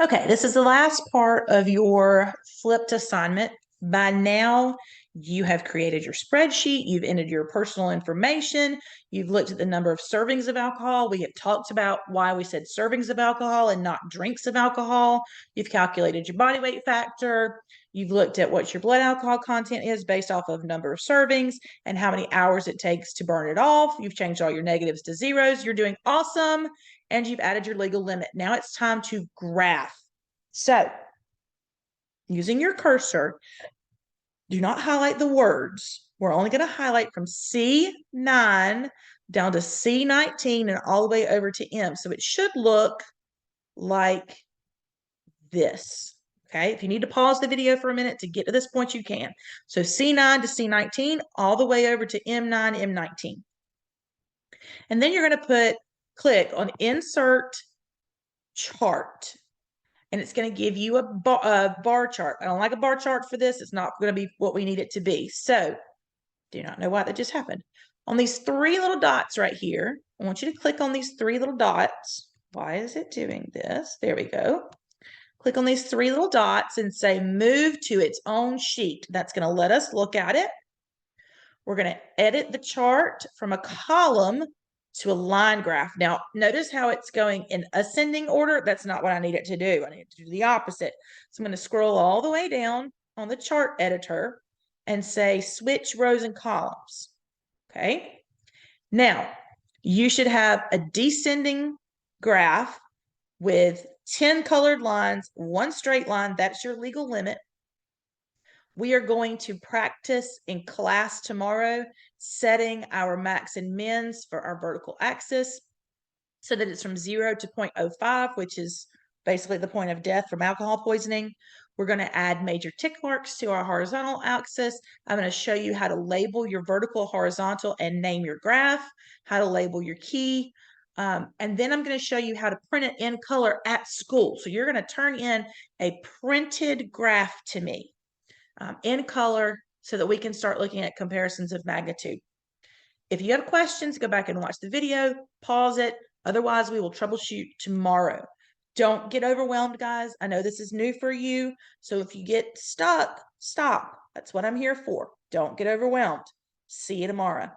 Okay, this is the last part of your flipped assignment. By now, you have created your spreadsheet, you've entered your personal information, you've looked at the number of servings of alcohol. We have talked about why we said servings of alcohol and not drinks of alcohol. You've calculated your body weight factor. You've looked at what your blood alcohol content is based off of number of servings and how many hours it takes to burn it off. You've changed all your negatives to zeros. You're doing awesome, and you've added your legal limit. Now it's time to graph. So, using your cursor, do not highlight the words. We're only going to highlight from C9 down to C19 and all the way over to M. So it should look like this. Okay, if you need to pause the video for a minute to get to this point, you can. So C9 to C19, all the way over to M9, M19. And then you're going to click on Insert Chart. And it's going to give you a bar chart. I don't like a bar chart for this. It's not going to be what we need it to be. So, do not know why that just happened. On these three little dots right here, I want you to click on these three little dots. Why is it doing this? There we go. Click on these three little dots and say move to its own sheet. That's going to let us look at it. We're going to edit the chart from a column to a line graph. Now, notice how it's going in ascending order. That's not what I need it to do. I need it to do the opposite. So I'm going to scroll all the way down on the chart editor and say switch rows and columns. Okay. Now, you should have a descending graph with 10 colored lines, one straight line. That's your legal limit. We are going to practice in class tomorrow, setting our max and mins for our vertical axis so that it's from 0 to 0.05, which is basically the point of death from alcohol poisoning. We're going to add major tick marks to our horizontal axis. I'm going to show you how to label your vertical, horizontal, and name your graph, how to label your key. And then I'm going to show you how to print it in color at school. So you're going to turn in a printed graph to me in color so that we can start looking at comparisons of magnitude. If you have questions, go back and watch the video, pause it. Otherwise, we will troubleshoot tomorrow. Don't get overwhelmed, guys. I know this is new for you. So if you get stuck, stop. That's what I'm here for. Don't get overwhelmed. See you tomorrow.